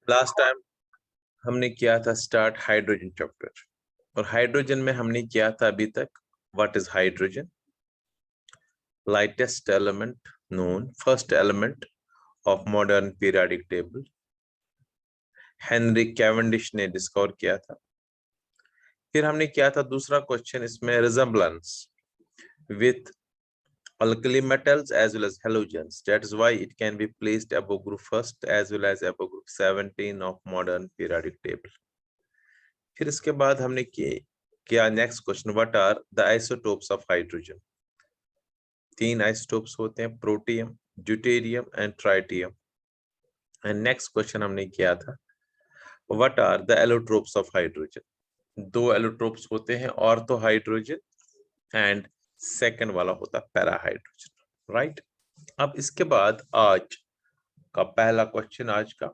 Last time हमने किया था स्टार्ट हाइड्रोजन चैप्टर, और हाइड्रोजन में हमने किया था अभी तक what is hydrogen, lightest element known, first element of modern periodic table, Henry Cavendish ने डिस्कवर किया था। फिर हमने किया था दूसरा क्वेश्चन, इसमें resemblance with alkali metals as well as halogens, that is why it can be placed above group first as well as above group 17 of modern periodic table. फिर इसके बाद हमने किया next question, what are the isotopes of hydrogen. 3 isotopes होते हैं, protium, deuterium and tritium. And next question हमने किया था what are the allotropes of hydrogen. 2 allotropes होते हैं, ऑर्थो हाइड्रोजन एंड सेकंड वाला होता है पैरा हाइड्रोजन, राइट। अब इसके बाद आज का पहला क्वेश्चन, आज का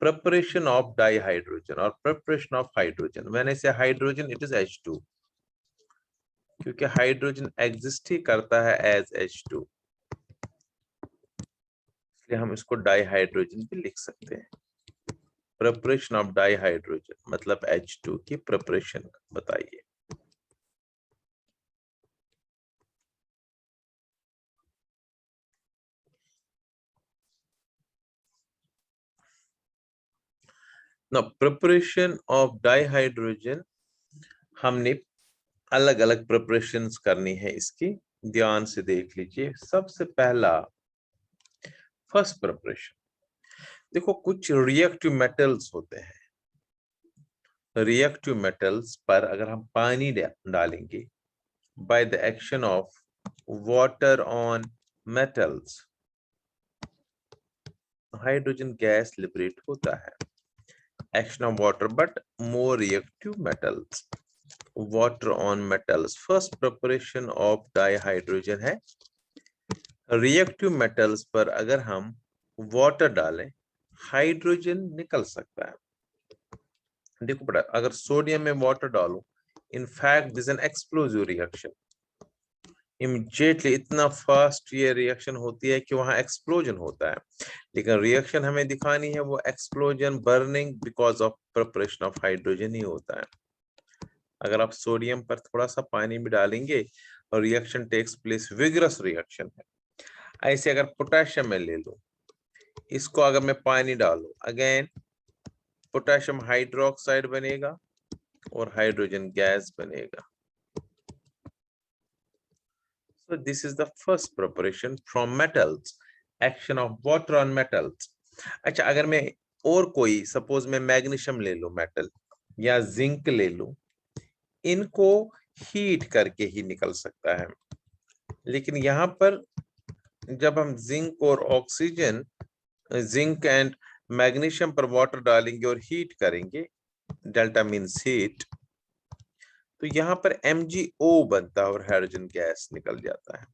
प्रिपरेशन ऑफ डाइहाइड्रोजन और preparation of hydrogen. When I से हाइड्रोजन इट इज H2, क्योंकि हाइड्रोजन एग्जिस्ट ही करता है एज H2, इसलिए हम इसको डाइहाइड्रोजन भी लिख सकते हैं। प्रिपरेशन ऑफ डाइहाइड्रोजन मतलब H2 की प्रिपरेशन बताइए। ना प्रिपरेशन ऑफ डाइहाइड्रोजन हमने अलग अलग प्रिपरेशंस करनी है इसकी, ध्यान से देख लीजिए। सबसे पहला फर्स्ट प्रिपरेशन, देखो कुछ रिएक्टिव मेटल्स होते हैं, रिएक्टिव मेटल्स पर अगर हम पानी डालेंगे bye the action of water on metals, hydrogen gas liberate होता है, action of water, but more reactive metals, water on metals. First preparation of dihydrogen है, रिएक्टिव मेटल्स पर अगर हम वाटर डालें हाइड्रोजन निकल सकता है। देखो बेटा, अगर सोडियम में वाटर डालो, in fact this an explosive reaction, immediately इतना फास्ट ये रिएक्शन होती है कि वहां एक्सप्लोजन होता है, लेकिन रिएक्शन हमें दिखानी है वो explosion burning because of preparation of hydrogen ही होता है। अगर आप सोडियम पर थोड़ा सा पानी भी डालेंगे और reaction takes place, vigorous reaction है। ऐसे अगर पोटेशियम में ले लो, इसको अगर मैं पानी डालू, अगेन पोटेशियम हाइड्रोक्साइड बनेगा और हाइड्रोजन गैस बनेगा। So this is the first preparation from metals, action of water on metals. अच्छा, अगर मैं और कोई सपोज मैं मैग्नीशियम ले लूं मेटल, या जिंक ले लूं, इनको हीट करके ही निकल सकता है, लेकिन यहाँ पर जब हम जिंक और ऑक्सीजन, जिंक एंड मैग्नीशियम पर वाटर डालेंगे और हीट करेंगे, डेल्टा मीन्स हीट, तो यहाँ पर MgO बनता है और हाइड्रोजन गैस निकल जाता है।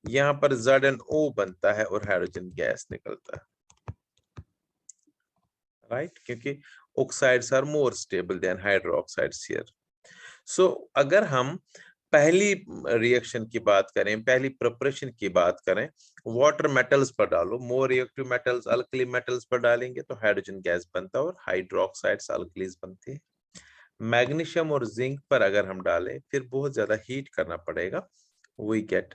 यहाँ पर ZnO बनता है और हाइड्रोजन गैस निकलता है, राइट, क्योंकि oxides are more stable than hydroxides here. So अगर हम पहली रिएक्शन की बात करें, पहली प्रिपरेशन की बात करें, वाटर मेटल्स पर डालो, more reactive metals alkali metals पर डालेंगे तो हाइड्रोजन गैस बनता है और हाइड्रोक्साइड्स अल्कलीज बनते हैं। मैग्नीशियम और जिंक पर अगर हम डालें फिर बहुत ज्यादा हीट करना पड़ेगा, वी गेट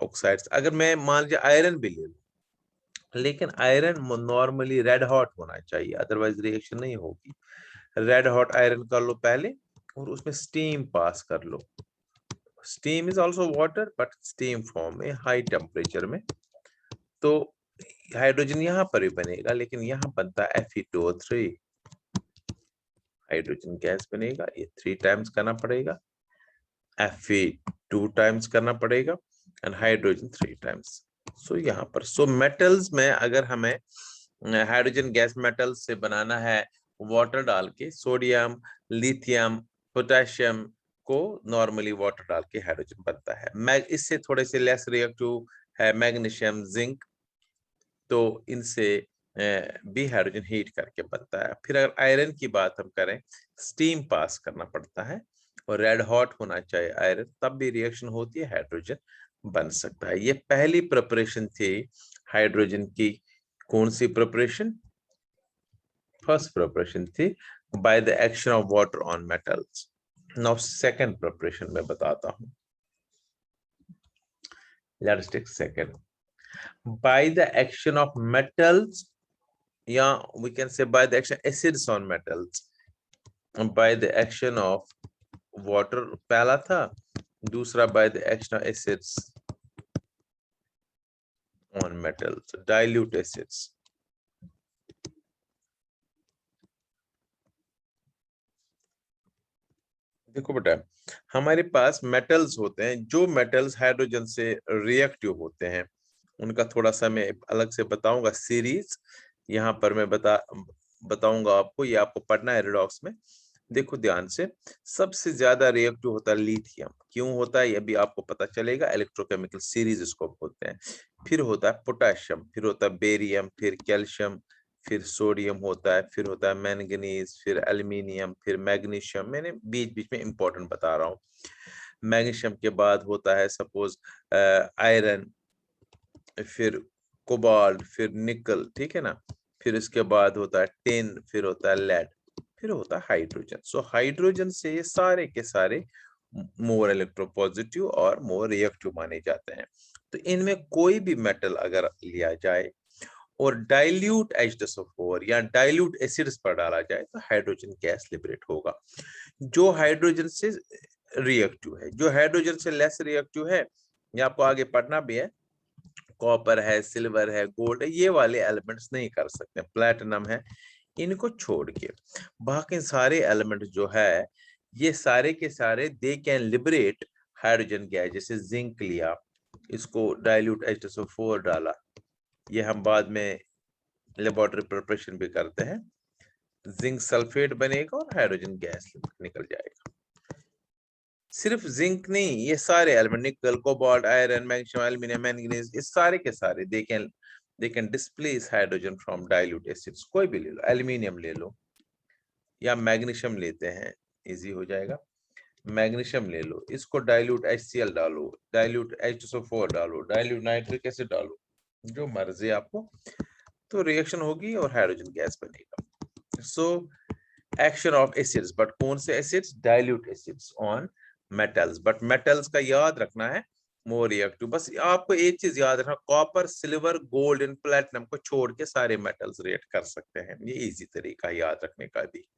ऑक्साइड्स। अगर मैं मान लीजिए आयरन भी ले लूं, लेकिन आयरन नॉर्मली रेड हॉट होना चाहिए, अदरवाइज रिएक्शन नहीं होगी। रेड हॉट आयरन कर लो पहले और उसमें स्टीम पास कर लो, steam is also water but steam form में हाई टेम्परेचर में, तो हाइड्रोजन यहाँ पर भी बनेगा, लेकिन यहाँ बनता है Fe2O3, हाइड्रोजन गैस बनेगा। ये 3 टाइम्स करना पड़ेगा, Fe2 टाइम्स करना पड़ेगा एंड हाइड्रोजन 3 टाइम्स। सो यहाँ पर मेटल्स में अगर हमें हाइड्रोजन गैस मेटल्स से बनाना है वाटर डाल के, सोडियम, लिथियम, पोटेशियम को नॉर्मली वाटर डाल के हाइड्रोजन बनता है। इससे थोड़े से लेस रिएक्टिव है मैग्नीशियम, जिंक, तो इनसे भी हाइड्रोजन हीट करके बनता है। फिर अगर आयरन की बात हम करें, स्टीम पास करना पड़ता है और रेड हॉट होना चाहिए आयरन, तब भी रिएक्शन होती है, हाइड्रोजन बन सकता है। ये पहली प्रिपरेशन थी हाइड्रोजन की। कौन सी प्रिपरेशन? फर्स्ट प्रिपरेशन थी by the action of water on metals. Now second preparation में बताता हूं। Let's take second, by the action of metals, या we can say by the action acids on metals, by the action of water पहला था, दूसरा by the action of acids on metals, dilute acids. देखो बेटा, हमारे पास metals होते हैं, जो मेटल्स हाइड्रोजन से रिएक्टिव होते हैं, उनका थोड़ा सा मैं अलग से बताऊंगा सीरीज। यहाँ पर मैं बताऊंगा आपको, ये आपको पढ़ना है रिडॉक्स में। देखो ध्यान से, सबसे ज्यादा रिएक्टिव होता है लिथियम। क्यों होता है ये भी आपको पता चलेगा, इलेक्ट्रोकेमिकल सीरीज इसको बोलते हैं। फिर होता है पोटेशियम, फिर होता है बेरियम, फिर कैल्शियम, फिर सोडियम होता है, फिर होता है मैंगनीज, फिर एल्यूमिनियम, फिर मैग्नीशियम। मैंने बीच बीच में इंपॉर्टेंट बता रहा हूँ। मैग्नीशियम के बाद होता है सपोज आयरन, फिर कोबाल्ट, फिर निकल, ठीक है ना। फिर इसके बाद होता है टिन, फिर होता है लेड, फिर होता है हाइड्रोजन। सो हाइड्रोजन से ये सारे के सारे मोर इलेक्ट्रोपॉजिटिव और मोर रिएक्टिव माने जाते हैं। तो इनमें कोई भी मेटल अगर लिया जाए और डाइल्यूट H2SO4 या डाइल्यूट एसिड्स पर डाला जाए तो हाइड्रोजन गैस लिबरेट होगा, जो हाइड्रोजन से रिएक्टिव है। जो हाइड्रोजन से लेस रिएक्टिव है, ये आपको आगे पढ़ना भी है, कॉपर है, सिल्वर है, गोल्ड है, ये वाले एलिमेंट्स नहीं कर सकते, प्लैटिनम है, इनको छोड़ के बाकी सारे एलिमेंट जो है, ये सारे के सारे they can liberate hydrogen gas. जैसे जिंक लिया, इसको डाइल्यूट H2SO4 डाला, ये हम बाद में लेबोरेटरी प्रिपरेशन भी करते हैं, जिंक सल्फेट बनेगा और हाइड्रोजन गैस निकल जाएगा। सिर्फ जिंक नहीं, ये सारे एलिमेंट, निकल, cobalt, iron, magnesium, aluminium, manganese, ये सारे के सारे they can displace hydrogen from dilute acids. कोई भी ले लो, एल्यूमिनियम ले लो या मैग्नीशियम लेते हैं, इजी हो जाएगा। मैग्नीशियम ले लो, इसको डाइल्यूट HCl डालो, डाइल्यूट H2SO4 डालो, डाइल्यूट नाइट्रिक एसिड डालो, जो मर्जी आपको, तो रिएक्शन होगी और हाइड्रोजन गैस बनेगा। So action of acids, but कौन से acids? Dilute acids on metals. But metals का याद रखना है मोर रिएक्टिव। बस आपको एक चीज याद रखना, copper, silver, gold and platinum को छोड़ के सारे मेटल्स रिएक्ट कर सकते हैं, ये इजी तरीका याद रखने का भी।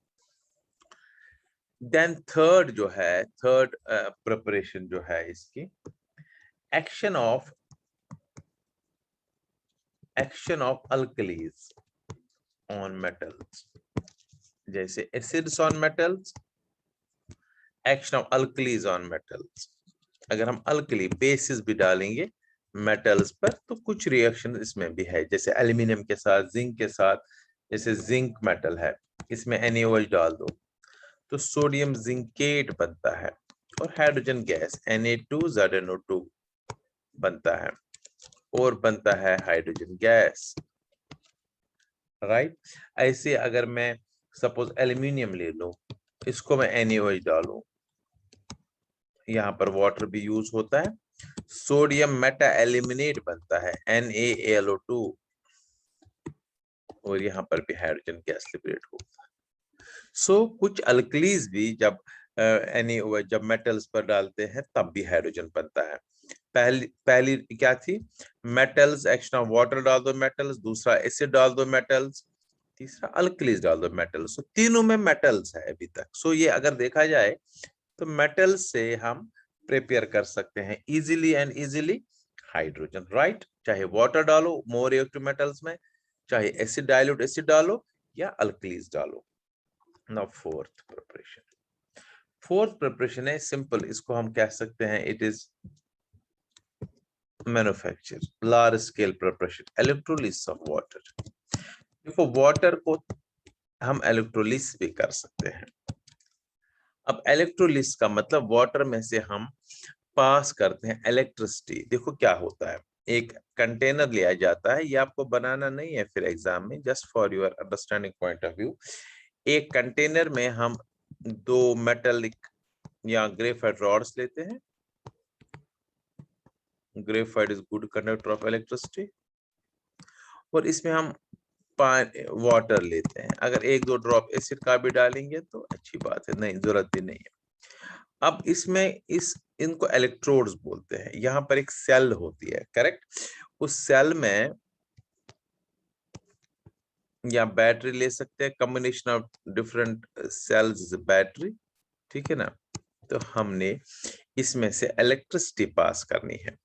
देन थर्ड जो है, थर्ड प्रिपरेशन जो है इसकी, action of alkalis on metals. जैसे acids on metals, action of alkalis on metals. अगर हम अल्कली बेसिस भी डालेंगे मेटल्स पर तो कुछ रिएक्शन इसमें भी है, जैसे एल्यूमिनियम के साथ, जिंक के साथ। जैसे जिंक मेटल है, इसमें NaOH डाल दो तो सोडियम जिंकेट बनता है और हाइड्रोजन गैस Na2ZnO2 बनता है और बनता है हाइड्रोजन गैस, राइट। ऐसे अगर मैं सपोज एल्यूमिनियम ले लो, इसको मैं NaOH डालूं, यहाँ पर वाटर भी यूज होता है, सोडियम मेटा एलिमिनेट बनता है NaAlO2 और यहाँ पर भी हाइड्रोजन गैस लिबरेट होता है। सो कुछ अल्कलीज भी जब NaOH जब मेटल्स पर डालते हैं तब भी हाइड्रोजन बनता है। पहली क्या थी? मेटल्स, एक्शन ऑफ वाटर डाल दो मेटल्स, दूसरा एसिड डाल दो मेटल्स, तीसरा अल्कलीज डाल दो मेटल्स। सो तीनों में मेटल्स है अभी तक। सो ये अगर देखा जाए तो मेटल्स से हम प्रिपेयर कर सकते हैं easily and easily hydrogen, right. चाहे वाटर डालो मोर रिएक्टिव मेटल्स में, चाहे एसिड डाइल्यूट एसिड डालो या अल्कलीज डालो। नाउ फोर्थ प्रिपरेशन है सिंपल, इसको हम कह सकते हैं it is manufacture large scale preparation, electrolysis of water. देखो वाटर को हम इलेक्ट्रोलिसिस भी कर सकते हैं। अब इलेक्ट्रोलिसिस का मतलब वाटर में से हम पास करते हैं इलेक्ट्रिसिटी। देखो क्या होता है, एक कंटेनर लिया जाता है, ये आपको बनाना नहीं है फिर एग्जाम में, just for your understanding point of view. एक कंटेनर में हम दो मेटलिक या ग्रेफाइट रॉड्स लेते हैं, graphite is good conductor of electricity, और इसमें हम वाटर लेते हैं, अगर 1-2 ड्रॉप एसिड का भी डालेंगे तो अच्छी बात है, नहीं जरूरत भी नहीं है। अब इसमें इनको इलेक्ट्रोड्स बोलते हैं। यहाँ पर एक सेल होती है, करेक्ट। उस सेल में या बैटरी ले सकते हैं, combination of different cells battery, ठीक है ना। तो हमने इसमें से इलेक्ट्रिसिटी पास करनी है।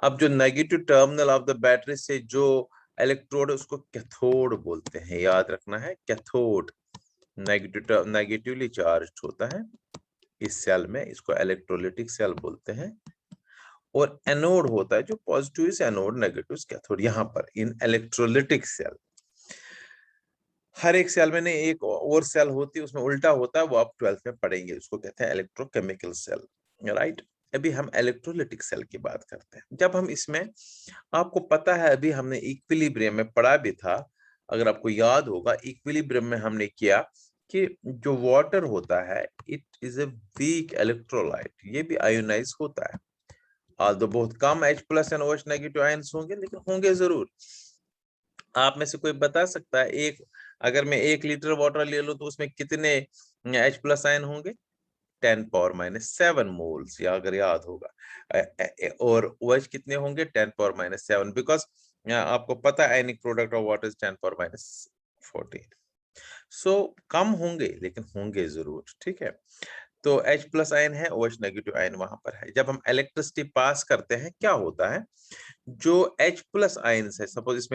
अब जो negative terminal of the battery से जो इलेक्ट्रोड उसको कैथोड बोलते हैं, याद रखना है कैथोड। नेगेटिवली चार्ज होता है इस सेल में, इसको इलेक्ट्रोलिटिक सेल बोलते हैं। और एनोड होता है जो पॉजिटिव से एनोड, नेगेटिव कैथोड। यहाँ पर इन इलेक्ट्रोलिटिक सेल, हर एक सेल में नहीं एक और सेल होती है उसमें उल्टा होता है, वो आप 12th में पढ़ेंगे, उसको कहते हैं इलेक्ट्रोकेमिकल सेल, राइट। अभी हम इलेक्ट्रोलिटिक सेल की बात करते हैं। जब हम इसमें, आपको पता है अभी हमने इक्विलिब्रियम में पढ़ा भी था, अगर आपको याद होगा इक्विलिब्रियम में हमने किया कि जो वाटर होता है it is a weak electrolyte, ये भी आयोनाइज होता है। आल्दो बहुत कम H+ and OH negative ions होंगे, लेकिन होंगे जरूर। आप में से कोई बता सकता है अगर मैं 1 लीटर वाटर ले लूं तो उसमें कितने H+ आयन होंगे? 10⁻⁷ मोल्स, या अगर याद होगा। और OH कितने होंगे? 10⁻⁷, बिकॉज आपको पता है ionic product of water is 10⁻14। सो कम होंगे लेकिन होंगे जरूर, ठीक है। तो H+ आयन है, OH नेगेटिव आयन वहां पर है। जब हम इलेक्ट्रिसिटी पास करते हैं क्या होता है, जो H+ आयन है, सपोज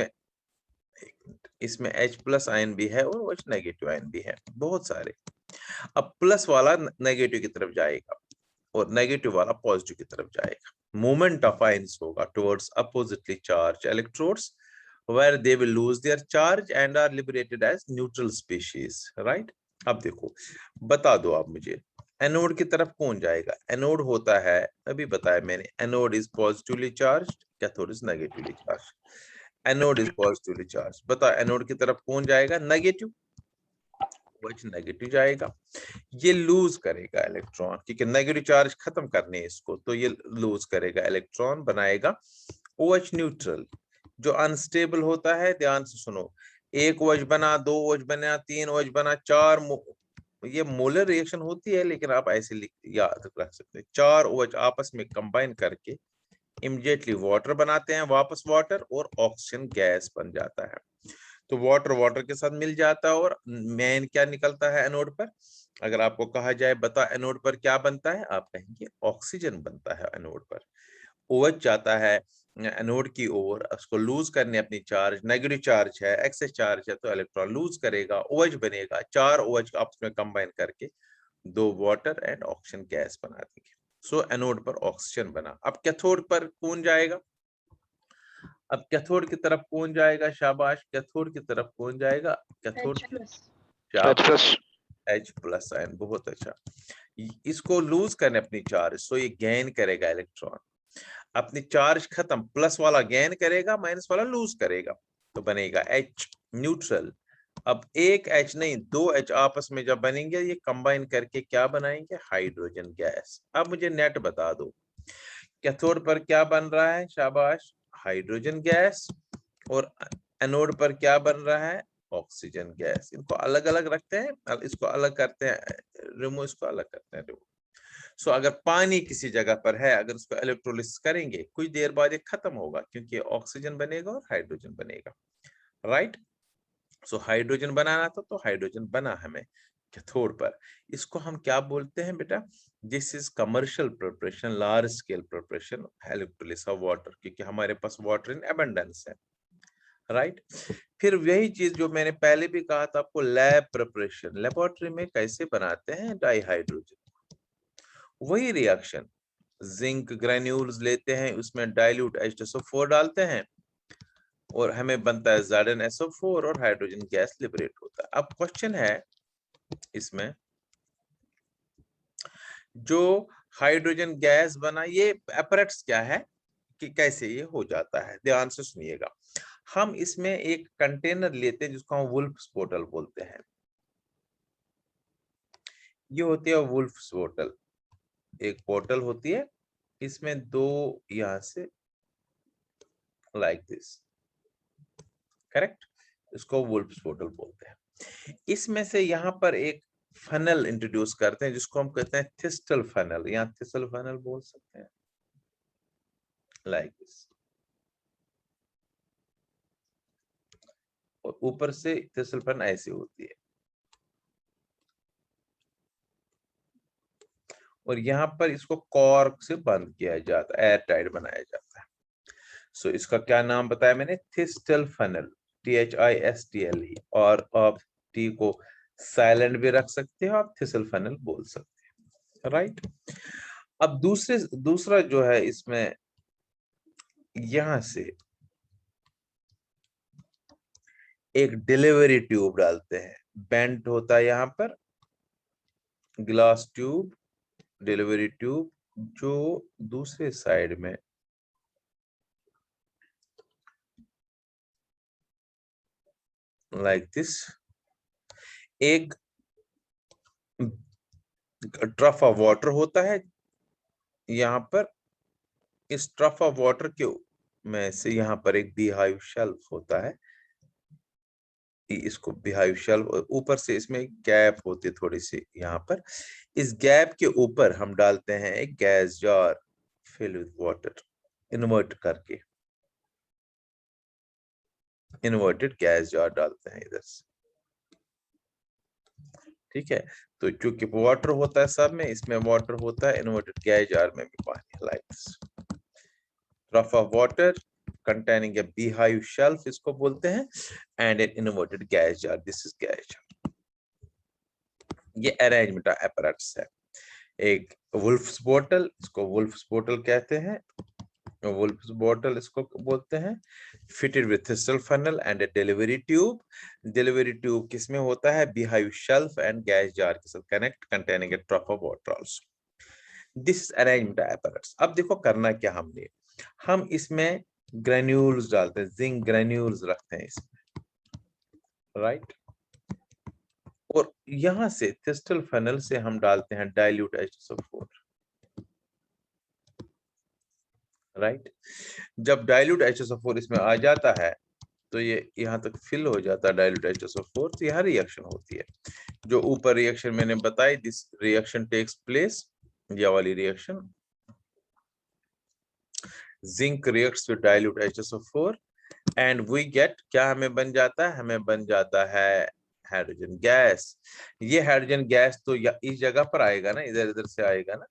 इसमें H+ आयन भी है और OH नेगेटिव आयन भी है, बहुत सारे। अब प्लस वाला नेगेटिव की तरफ जाएगा और नेगेटिव वाला पॉजिटिव की तरफ जाएगा। मूवमेंट ऑफ आयंस होगा towards oppositely charge electrodes, where they will lose their charge and are liberated as neutral species, right? अब देखो, बता दो आप मुझे, एनोड की तरफ कौन जाएगा? एनोड होता है, अभी बताया मैंने, anode is positively charge, cathode is negatively charge. Anode is positively charge, बता एनोड की तरफ कौन जाएगा? नेगेटिव, OH नेगेटिव जाएगा। ये लूज करेगा इलेक्ट्रॉन, क्योंकि नेगेटिव चार्ज खत्म करने है इसको, तो ये लूज करेगा इलेक्ट्रॉन, बनाएगा OH न्यूट्रल। जो अनस्टेबल होता है, ध्यान से सुनो, 1 OH बना, 2 OH बना, 3 OH बना, 4, ये मोलर रिएक्शन होती है, लेकिन आप ऐसे याद रख सकते हैं, 4 OH आपस में कंबाइन करके इमीडिएटली वाटर बनाते हैं, वापस वाटर और ऑक्सीजन गैस बन जाता है। तो वाटर वाटर के साथ मिल जाता है और मेन क्या निकलता है एनोड पर? अगर आपको कहा जाए बता एनोड पर क्या बनता है, आप कहेंगे ऑक्सीजन बनता है एनोड पर। OH जाता है एनोड की ओर, उसको लूज करने अपनी चार्ज, नेगेटिव चार्ज है, एक्सेस चार्ज है, तो इलेक्ट्रॉन लूज करेगा, OH बनेगा, 4 OH आपस में कंबाइन करके 2 वाटर एंड ऑक्सीजन गैस बना देंगे। सो एनोड पर ऑक्सीजन बना। अब कैथोड पर कौन जाएगा? अब कैथोड की तरफ कौन जाएगा? शाबाश, कैथोड की तरफ कौन जाएगा? Cathode H+. H+ आयन, बहुत अच्छा। इसको लूज करने अपनी चार्ज, सो ये गेन करेगा इलेक्ट्रॉन, अपनी चार्ज खत्म, प्लस वाला गेन करेगा, माइनस वाला लूज करेगा, तो बनेगा H न्यूट्रल। अब एक H नहीं, 2 H आपस में जब बनेंगे, ये कंबाइन करके क्या बनाएंगे? Hydrogen gas. अब मुझे नेट बता दो, कैथोड पर क्या बन रहा है? शाबाश, हाइड्रोजन गैस। और एनोड पर क्या बन रहा है? Oxygen gas. इनको अलग अलग रखते हैं, इसको अलग करते हैं रिमूव, इसको अलग करते हैं रिमूव। सो अगर पानी किसी जगह पर है, अगर उसको इलेक्ट्रोलिसिस करेंगे, कुछ देर बाद ये खत्म होगा, क्योंकि ऑक्सीजन बनेगा और हाइड्रोजन बनेगा, राइट। सो हाइड्रोजन बनाना था, तो हाइड्रोजन बना हमें कैथोड पर। इसको हम क्या बोलते हैं बेटा? This is commercial preparation, large scale preparation electrolysis of water, क्योंकि हमारे पास वाटर इन अबंडेंस है, राइट। फिर वही चीज जो मैंने पहले भी कहा था आपको, लैब प्रिपरेशन, लेबोरेटरी में कैसे बनाते हैं डाइहाइड्रोजन, वही रिएक्शन, जिंक ग्रेन्यूल्स लेते हैं, उसमें डाइल्यूट H2SO4 डालते हैं और हमें बनता है ZnSO4 और हाइड्रोजन गैस लिबरेट होता है। अब क्वेश्चन है इसमें, जो हाइड्रोजन गैस बना, ये अपैरेट्स क्या है कि कैसे ये हो जाता है, ध्यान से सुनिएगा। हम इसमें एक कंटेनर लेते हैं जिसको हम वुल्फ्स बोतल बोलते हैं। ये होती है वुल्फ्स बोतल, एक बोतल होती है, इसमें 2 यहां से लाइक दिस, करेक्ट, इसको वुल्फ्स बोतल बोलते हैं। इसमें से यहाँ पर एक फनल इंट्रोड्यूस करते हैं जिसको हम कहते हैं थिस्टल फनल, या थिस्टल फनल बोल सकते हैं, लाइक दिस। और ऊपर से थिस्टल फनल ऐसी होती है, और यहाँ पर इसको कॉर्क से बंद किया जाता है, एयर टाइट बनाया जाता है। सो इसका क्या नाम बताया मैंने, थिस्टल फनल, THISTLE, और आप टी को साइलेंट भी रख सकते हो, आप थिस्टल फनल बोल सकते हैं, राइट। अब दूसरा जो है इसमें, यहां से एक डिलीवरी ट्यूब डालते हैं, बेंट होता है यहाँ पर, ग्लास ट्यूब, डिलीवरी ट्यूब, जो दूसरे साइड में लाइक दिस एक ट्रफ ऑफ वाटर होता है यहाँ पर। इस ट्रफ ऑफ वाटर के में से यहाँ पर एक बीहाइव शेल्फ होता है, इसको बीहाइव शेल्फ, ऊपर से इसमें एक गैप होती है थोड़ी सी यहाँ पर। इस गैप के ऊपर हम डालते हैं एक gas jar fill with water, invert करके इन्वर्टेड गैस जार डालते हैं इधर से, ठीक है। तो चूंकि वाटर होता है सब में, इसमें वाटर होता है, इन्वर्टेड गैस जार में भी पानी, like this. Trough of water containing a beehive shelf इसको बोलते हैं, and an inverted gas jar, this is gas jar। ये अरेंजमेंट apparatus है। एक वुल्फ्स बोतल, इसको वुल्फ्स बोतल कहते हैं, वुल्फ्स बोतल इसको बोलते हैं, fitted with thistle funnel and a delivery tube। delivery tube किसमें होता है, beehive shelf and gas jar के साथ connect, containing a trough of water also। this is arrangement apparatus। अब देखो करना क्या हमने, हम इसमें ग्रेन्यूल्स डालते हैं, जिंक ग्रेन्यूल्स रखते हैं इसमें, राइट। और यहां से थिस्टल फनल से हम डालते हैं डाइल्यूट H2SO4, राइट। जब डाइल्यूट H2SO4 इसमें आ जाता है तो ये यहां तक फिल हो जाता है डाइल्यूट H2SO4, तो यह रिएक्शन होती है जो ऊपर रिएक्शन मैंने बताई, दिस रिएक्शन टेक्स प्लेस, यह वाली reaction, zinc reacts with dilute H2SO4 and we get, क्या हमें बन जाता है, हमें बन जाता है हाइड्रोजन गैस। ये हाइड्रोजन गैस तो इस जगह पर आएगा ना, इधर इधर से आएगा ना,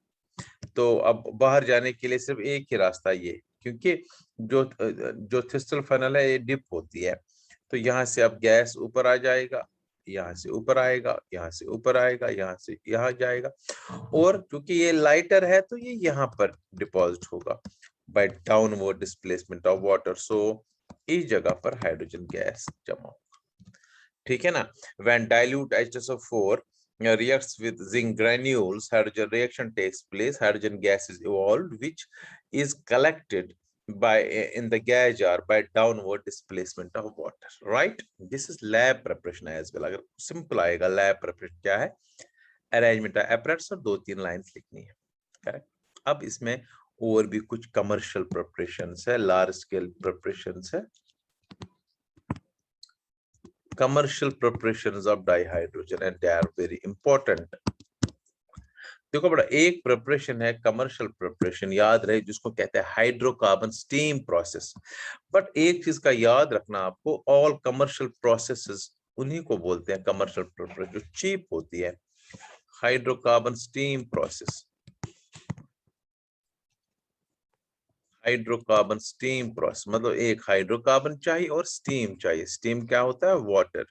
तो अब बाहर जाने के लिए सिर्फ एक ही रास्ता ये, क्योंकि जो थिस्टल फनल है ये डिप होती है, तो यहाँ से अब गैस ऊपर आ जाएगा, यहाँ से ऊपर आएगा, यहाँ से ऊपर आएगा, यहाँ से यहाँ जाएगा, और क्योंकि ये लाइटर है तो ये यहाँ पर डिपॉजिट होगा by downward displacement of water. So इस जगह पर हाइड्रोजन गैस जमा होगा, ठीक है ना। When dilute H2SO4 reacts with zinc granules, hydrogen reaction takes place, hydrogen gas is evolved, which is collected by in the gas jar by downward displacement of water, right। this is lab preparation as well। अगर simple आएगा lab preparation क्या है, arrangement apparatus, और 2-3 lines लिखनी है, correct. अब इसमें और भी कुछ कमर्शियल प्रिपरेशंस है, लार्ज स्केल प्रिपरेशंस है, commercial preparations of dihydrogen, and they are very important। देखो बड़ा, एक प्रिपरेशन है कमर्शियल प्रिपरेशन, याद रहे, जिसको कहते हैं हाइड्रोकार्बन स्टीम प्रोसेस। बट एक चीज का याद रखना आपको, ऑल कमर्शियल प्रोसेसेस उन्हीं को बोलते हैं कमर्शियल प्रिपरेशन, जो चीप होती है। Hydrocarbon steam process, hydrocarbon steam process मतलब एक हाइड्रोकार्बन चाहिए और स्टीम चाहिए। स्टीम क्या होता है, वाटर,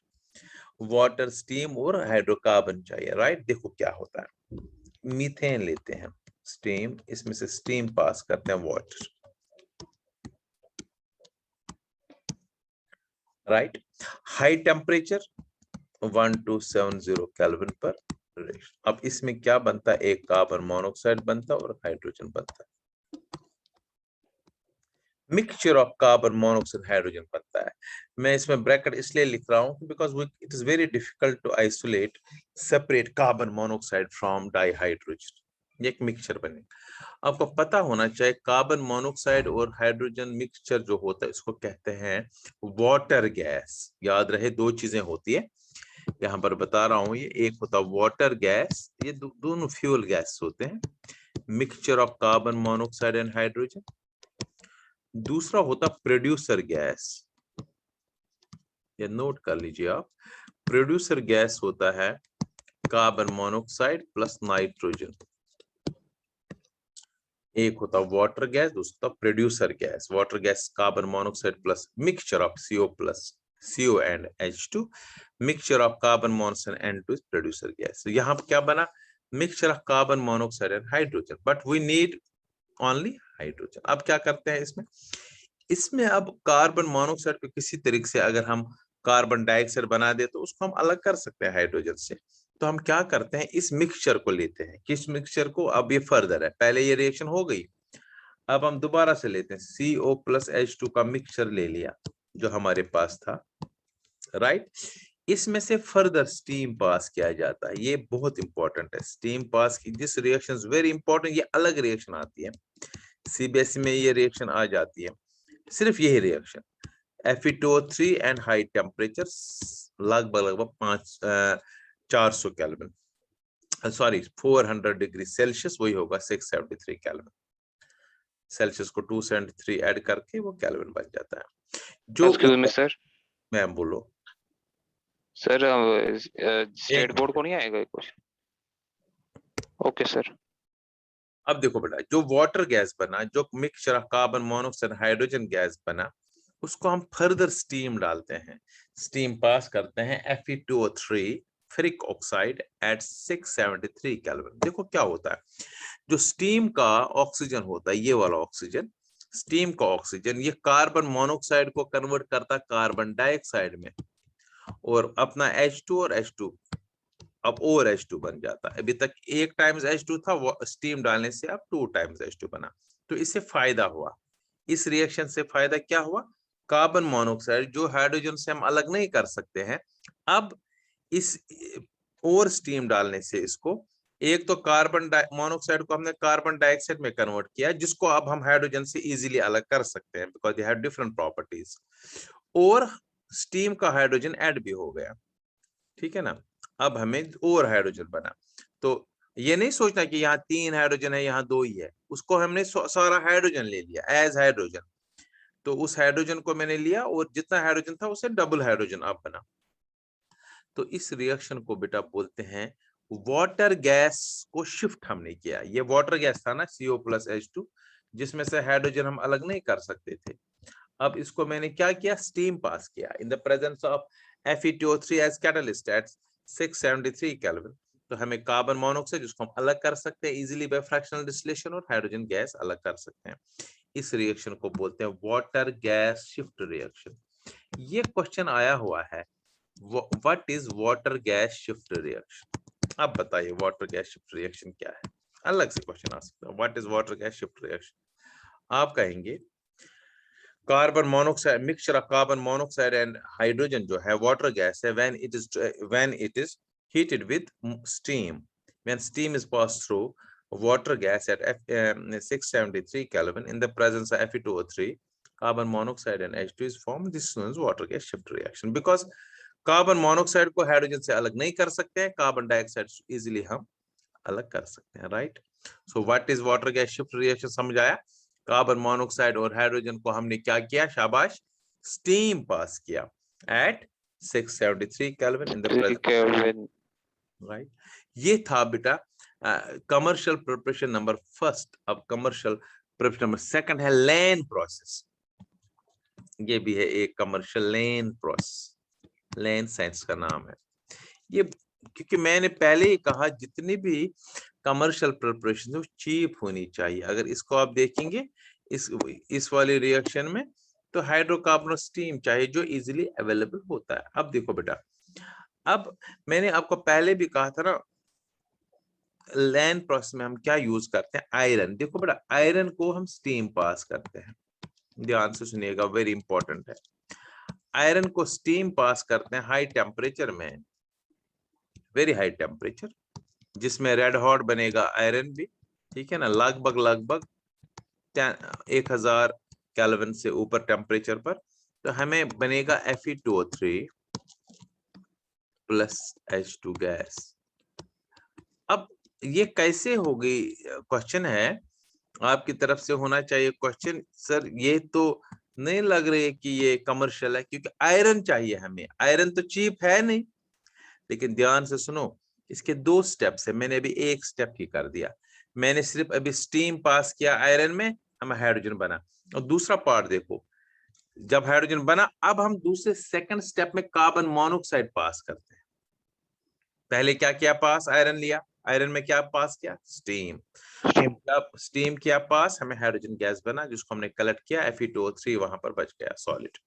वाटर स्टीम, और हाइड्रोकार्बन चाहिए, राइट। देखो क्या होता है, मीथेन लेते हैं, स्टीम, इसमें से स्टीम पास करते हैं water, right. High temperature 1270 kelvin पर। अब इसमें क्या बनता है, एक कार्बन मोनोऑक्साइड बनता है और हाइड्रोजन बनता है, mixture of carbon monoxide hydrogen बनता है। मैं इसमें ब्रैकेट इसलिए लिख रहा हूं because it is very difficult to isolate, separate carbon monoxide from dihydrogen, ये एक मिक्सचर बनेगा। आपको पता होना चाहिए कार्बन मोनोऑक्साइड और हाइड्रोजन मिक्सचर जो होता है इसको कहते हैं वाटर गैस। याद रहे दो चीजें होती है, यहाँ पर बता रहा हूं। ये एक होता है वाटर गैस, ये दोनों फ्यूल गैस होते हैं, mixture of carbon monoxide and hydrogen. दूसरा होता प्रोड्यूसर गैस, ये नोट कर लीजिए आप। प्रोड्यूसर गैस होता है कार्बन मोनोऑक्साइड प्लस नाइट्रोजन। एक होता वाटर गैस, दूसरा होता producer gas. Water gas carbon monoxide plus mixture of CO plus CO and H2, mixture of carbon monoxide N2 is producer gas. यहाँ पर क्या बना, mixture of carbon monoxide and hydrogen, but we need only hydrogen. अब क्या करते हैं इसमें, इसमें अब कार्बन मोनोऑक्साइड को किसी तरीके से अगर हम कार्बन डाइऑक्साइड बना दे तो उसको हम अलग कर सकते हैं हाइड्रोजन से। तो हम क्या करते हैं, इस मिक्सचर को लेते हैं। किस मिक्सचर को, अब ये फर्दर है, पहले ये रिएक्शन हो गई, अब हम दोबारा से लेते हैं CO प्लस H2 का मिक्सचर ले लिया जो हमारे पास था, राइट। इसमें से फर्दर स्टीम पास किया जाता है, ये बहुत इंपॉर्टेंट है। स्टीम पास की this reaction is very important, ये अलग रिएक्शन आती है, CBSE में ये रिएक्शन आ जाती है, सिर्फ यही reaction. Fe2O3 and high temperature लगभग 400 केल्विन, सॉरी 400 डिग्री सेल्सियस, वही होगा 673 केल्विन। सेल्सियस को 273 ऐड करके वो केल्विन बन जाता है। जो एक्सक्यूज मी सर, मैम बोलो सर स्टेट बोर्ड को नहीं आएगा क्वेश्चन? Okay sir. अब देखो बेटा, जो वाटर गैस बना, जो mixture of carbon monoxide hydrogen gas बना, उसको हम फर्दर स्टीम डालते हैं, स्टीम पास करते हैं Fe2O3 ferric oxide eight 673 kelvin. देखो क्या होता है, जो स्टीम का ऑक्सीजन होता है, ये वाला ऑक्सीजन, स्टीम का ऑक्सीजन, ये कार्बन मोनोऑक्साइड को कन्वर्ट करता है कार्बन डाइऑक्साइड में, और अपना H2 और H2 अब और H2 बन जाता है। अभी तक एक टाइम्स H2 था, वो स्टीम डालने से अब 2 टाइम्स H2 बना। तो इससे फायदा हुआ, इस रिएक्शन से फायदा क्या हुआ, कार्बन मोनोऑक्साइड जो हाइड्रोजन से हम अलग नहीं कर सकते हैं, अब इस और स्टीम डालने से इसको, एक तो कार्बन मोनोऑक्साइड को हमने कार्बन डाइऑक्साइड में कन्वर्ट किया, जिसको अब हम हाइड्रोजन से इजीली अलग कर सकते हैं because they have different properties, और स्टीम का हाइड्रोजन ऐड भी हो गया, ठीक है ना। अब हमें और हाइड्रोजन बना, तो ये नहीं सोचना कि यहाँ 3 हाइड्रोजन है यहाँ 2 ही है, उसको हमने सारा हाइड्रोजन ले लिया एज हाइड्रोजन। तो उस हाइड्रोजन को मैंने लिया और जितना हाइड्रोजन था उसे डबल हाइड्रोजन अब बना। तो इस रिएक्शन को बेटा बोलते हैं वाटर गैस को शिफ्ट हमने किया। ये वाटर गैस था ना CO प्लस H2, जिसमें से हाइड्रोजन हम अलग नहीं कर सकते थे। अब इसको मैंने क्या किया, स्टीम पास किया in the presence of Fe2O3 as catalyst at 673 kelvin. तो हमें कार्बन मोनोऑक्साइड जिसको हम अलग कर सकते हैं इजीली बाय फ्रैक्शनल डिस्टिलेशन, और हाइड्रोजन गैस अलग कर सकते हैं। इस रिएक्शन को बोलते हैं वाटर गैस शिफ्ट रिएक्शन। ये क्वेश्चन आया हुआ है, what is water gas shift reaction. अब बताइए वाटर गैस शिफ्ट रिएक्शन क्या है, अलग से क्वेश्चन आ सकता है, what is water gas shift reaction. आप कहेंगे carbon monoxide, mixture of carbon monoxide and hydrogen जो है वाटर गैस है when it is heated with steam, when steam is passed through water gas at 673 Kelvin in the presence of Fe2O3, carbon monoxide and H2 is formed. This is known as water gas shift reaction because carbon monoxide को hydrogen से अलग नहीं कर सकते हैं, carbon dioxide easily हम अलग कर सकते हैं, right. So what is water gas shift reaction, समझ आया। कार्बन मोनोऑक्साइड और हाइड्रोजन को हमने क्या किया, शाबाश, स्टीम पास किया at 673 kelvin in the presence, right. ये था बेटा कमर्शियल प्रिपरेशन नंबर फर्स्ट। अब कमर्शियल प्रिपरेशन नंबर सेकंड है लेन प्रोसेस। ये भी है एक commercial Lane process, Lane science का नाम है ये, क्योंकि मैंने पहले ही कहा जितनी भी कमर्शियल प्रिपरेशन है चीप होनी चाहिए। अगर इसको आप देखेंगे इस वाली रिएक्शन में, तो हाइड्रोकार्बन स्टीम चाहिए जो इजीली अवेलेबल होता है। अब देखो बेटा, अब मैंने आपको पहले भी कहा था ना, लैन प्रोसेस में हम क्या यूज करते हैं, आयरन। देखो बेटा, आयरन को हम स्टीम पास करते हैं, ध्यान से सुनिएगा, वेरी इंपॉर्टेंट है। आयरन को स्टीम पास करते हैं हाई टेम्परेचर में, वेरी हाई टेम्परेचर, जिसमें रेड हॉट बनेगा आयरन भी, ठीक है ना, लगभग लगभग 1000 केल्विन से ऊपर टेम्परेचर पर, तो हमें बनेगा Fe2O3 प्लस H2 गैस। अब ये कैसे होगी, क्वेश्चन है आपकी तरफ से होना चाहिए क्वेश्चन, सर ये तो नहीं लग रही है कि ये कमर्शियल है, क्योंकि आयरन चाहिए हमें, आयरन तो चीप है नहीं। लेकिन ध्यान से सुनो, इसके 2 स्टेप्स है, मैंने अभी 1 स्टेप ही कर दिया। मैंने सिर्फ अभी स्टीम पास किया आयरन में, हमें हाइड्रोजन बना। और दूसरा पार्ट देखो, जब हाइड्रोजन बना, अब हम दूसरे सेकंड स्टेप में कार्बन मोनोऑक्साइड पास करते हैं। पहले क्या किया पास, आयरन लिया, आयरन में क्या पास किया, स्टीम। जब स्टीम किया पास, हमें हाइड्रोजन गैस बना, जिसको हमने कलेक्ट किया, Fe2O3 वहां पर बच गया सॉलिड।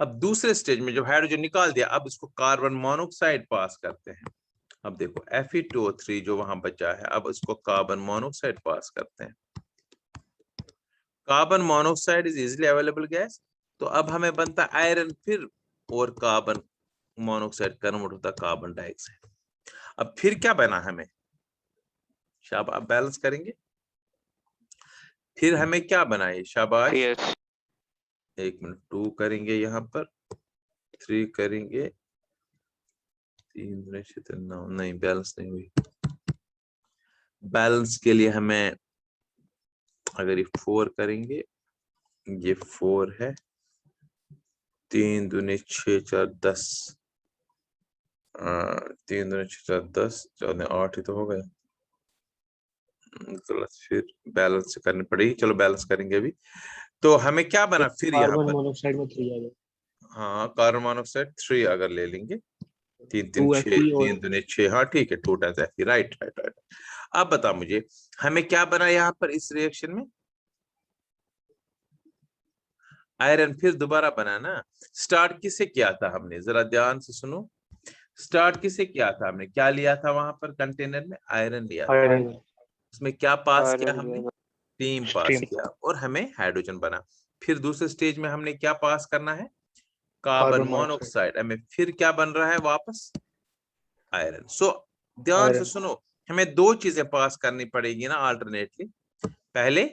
अब दूसरे स्टेज में जब हाइड्रोजन निकाल दिया, अब इसको कार्बन मोनोऑक्साइड पास करते हैं। अब देखो Fe2O3 जो वहां बचा है, अब इसको कार्बन मोनोऑक्साइड पास करते हैं। Carbon monoxide is easily available gas, तो अब हमें बनता आयरन, फिर और कार्बन मोनोऑक्साइड कन्वर्ट होता कार्बन डाइऑक्साइड। अब फिर क्या बना हमें, शाबाश, आप बैलेंस करेंगे, फिर हमें क्या बनाए, शाबाश, Yes. 1 मिनट, 2 करेंगे, यहाँ पर 3 करेंगे, 3 9, नहीं बैलेंस नहीं हुई। बैलेंस के लिए हमें, अगर ये 4 करेंगे, ये 4 है, 3 दूनी 6 4 10, 3 दूनी 6 4 10, 4 8 ही तो हो गया, गलत, फिर बैलेंस करनी पड़ेगी, चलो बैलेंस करेंगे अभी। तो हमें क्या बना फिर यहाँ कार्बन पर, मोनोऑक्साइड में 3 आ गया, हाँ कार्बन मोनोऑक्साइड 3 अगर ले लेंगे, 3 3 2 6, Fe और 3 दूनी 6, हाँ ठीक है, 2 times Fe, right right right. अब बता मुझे, हमें क्या बना यहाँ पर इस रिएक्शन में, आयरन फिर दोबारा बना ना। स्टार्ट किससे किया था हमने, जरा ध्यान से सुनो, स्टार्ट किससे किया था हमने, क्या लिया था वहां पर कंटेनर में, आयरन लिया था, आयरन उसमें क्या पास किया Iron हमने, लिया स्टीम पास स्ट्रीम किया, और हमें हाइड्रोजन बना। फिर दूसरे स्टेज में हमने क्या पास करना है, कार्बन कार्बन मोनोऑक्साइड मोनोऑक्साइड, हमें फिर क्या बन रहा है वापस, आयरन। सो ध्यान से आयरन सुनो, हमें 2 चीजें पास करनी पड़ेगी ना अल्टरनेटली, पहले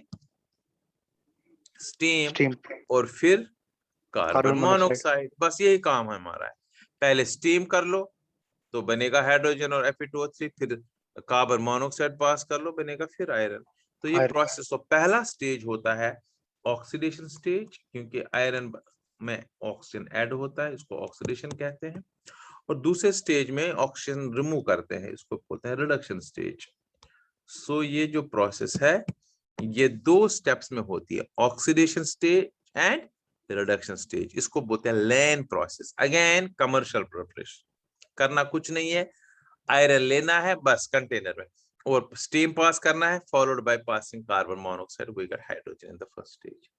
स्टीम स्टीम और फिर कार्बन कार्बन मोनोऑक्साइड मोनोऑक्साइड, बस यही काम हमारा है। पहले स्टीम कर लो तो बनेगा हाइड्रोजन और Fe2O3, फिर कार्बन मोनोऑक्साइड पास कर लो, बनेगा फिर आयरन। तो ये आयरन प्रोसेस, तो पहला स्टेज होता है ऑक्सीडेशन स्टेज, क्योंकि आयरन में ऑक्सीजन ऐड होता है, इसको ऑक्सीडेशन कहते हैं। और दूसरे स्टेज में ऑक्सीजन रिमूव करते हैं, इसको बोलते हैं रिडक्शन स्टेज। सो ये जो प्रोसेस है, ये 2 स्टेप्स में होती है, oxidation stage and reduction stage, इसको बोलते हैं लैन प्रोसेस। अगेन कमर्शियल प्रिपरेशन, करना कुछ नहीं है, आयरन लेना है बस कंटेनर में, और स्टीम पास करना है, followed by passing carbon monoxide, we get hydrogen in the first stage.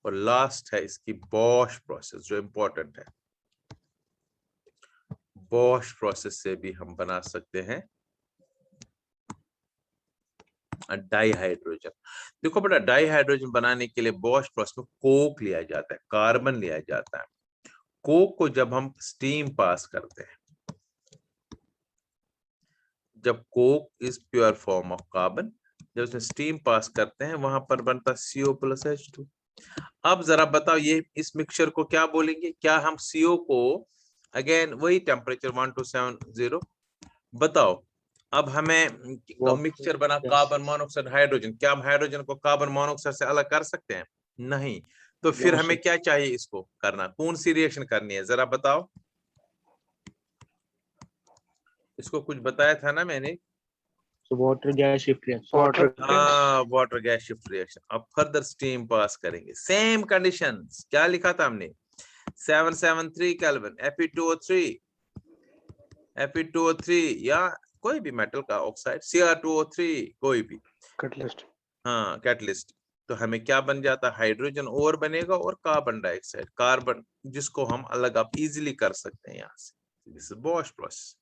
और लास्ट है इसकी बॉश प्रोसेस, जो इंपॉर्टेंट है। बॉश प्रोसेस से भी हम बना सकते हैं डाइहाइड्रोजन। देखो बेटा, डाइहाइड्रोजन बनाने के लिए बॉश प्रोसेस में कोक लिया जाता है, कार्बन लिया जाता है। कोक को जब हम स्टीम पास करते हैं, जब Coke is pure form of carbon, जब उसमें स्टीम पास करते हैं, वहां पर बनता CO+H2। अब जरा बताओ, ये इस मिक्सचर को क्या बोलेंगे, क्या हम CO को, अगेन वही टेम्परेचर 1270, बताओ। अब हमें मिक्सचर बना कार्बन मोनोऑक्साइड हाइड्रोजन, क्या हम हाइड्रोजन को कार्बन मोनोऑक्साइड से अलग कर सकते हैं, नहीं। तो फिर हमें क्या चाहिए इसको करना, कौन सी रिएक्शन करनी है, जरा बताओ। इसको कुछ बताया था ना मैंने, water gas shift reaction Water. Water gas shift reaction. अब फर्दर स्टीम पास करेंगे, सेम कंडीशंस, क्या लिखा था हमने, 773 केल्विन, Fe2O3 या कोई भी मेटल का ऑक्साइड, Cr2O3, कोई भी, कैटलिस्ट हाँ कैटलिस्ट। तो हमें क्या बन जाता है, हाइड्रोजन और बनेगा, और कार्बन डाइऑक्साइड, कार्बन जिसको हम अलग आप इजीली कर सकते हैं यहाँ से। This is Bosch process.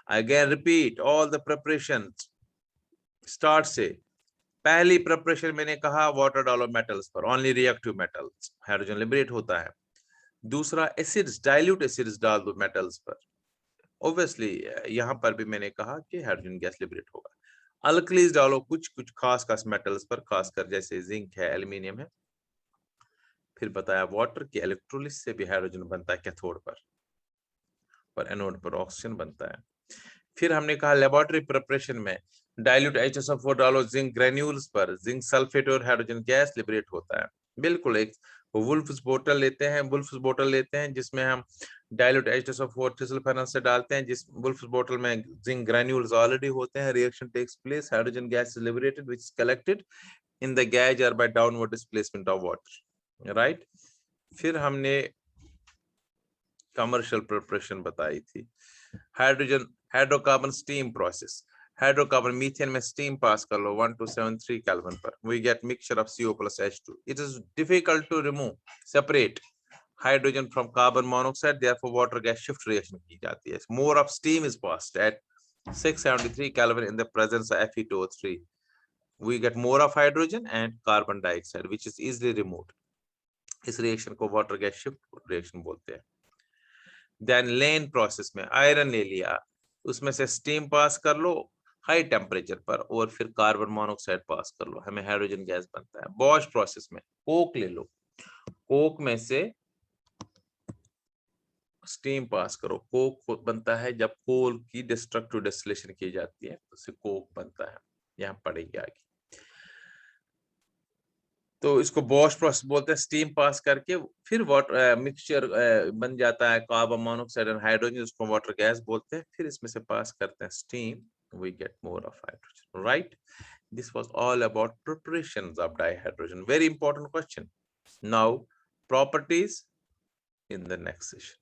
Again repeat all the preparation, start से। पहली प्रिपरेशन मैंने कहा, वाटर डालो मेटल्स पर, only reactive metals, hydrogen liberate होता है। दूसरा एसिड्स, डाइल्यूट एसिड्स डाल दो मेटल्स पर, ऑब्वियसली यहाँ पर भी मैंने कहा कि हाइड्रोजन गैस लिबरेट होगा। अल्कलीज डालो कुछ कुछ खास मेटल्स पर, खासकर जैसे जिंक है, एल्यूमिनियम है। फिर बताया वाटर की इलेक्ट्रोलिसिस से भी हाइड्रोजन बनता है कैथोड पर, और एनोड पर ऑक्सीजन बनता है। फिर हमने कहा लेबोरेटरी प्रिपरेशन में डाइल्यूट HSO4 डालो जिंक ग्रेन्यूल्स पर, जिंक सल्फेट और हाइड्रोजन गैस लिबरेट होता है। बिल्कुल एक वुल्फ्स बोतल लेते हैं जिसमें हम डाइल्यूट HSO4 ट्रिसल्फेनॉल से डालते हैं, जिस वुल्फ्स बोतल में जिंक ग्रेन्यूल्स ऑलरेडी होते हैं। Reaction takes place, hydrogen gas is liberated which is collected in the gas और by downward displacement of water, right. फिर हमने कमर्शियल प्रिपरेशन बताई थी। Hydrogen hydrocarbon steam process, hydrocarbon methane में स्टीम पास कर लो 1273 केल्विन पर, we get mixture of CO plus H2. It is difficult to remove separate hydrogen from carbon monoxide, therefore water gas shift reaction की जाती है। More of steam is passed at 673 Kelvin in the presence of Fe2O3. We get more of hydrogen and carbon dioxide which is easily removed. इस reaction को water gas shift reaction बोलते हैं। Then लेन process में iron ले लिया, उसमें से steam pass कर लो हाई टेम्परेचर पर और फिर कार्बन मोनोऑक्साइड पास कर लो, हमें हाइड्रोजन गैस बनता है। बॉश प्रोसेस में कोक ले लो, कोक में से स्टीम पास करो, कोक बनता है जब कोल की डिस्ट्रक्टिव डिस्टिलेशन की जाती है, तो कोक बनता है, यहाँ पड़ेगी आगे। तो इसको बॉश प्रोसेस बोलते हैं। स्टीम पास करके फिर वाटर मिक्सचर बन जाता है, कार्बन मोनोऑक्साइड और हाइड्रोजन, उसको वाटर गैस बोलते हैं। फिर इसमें से पास करते हैं steam, we get more of hydrogen, right? This was all about preparations of dihydrogen. Very important question. Now properties in the next session.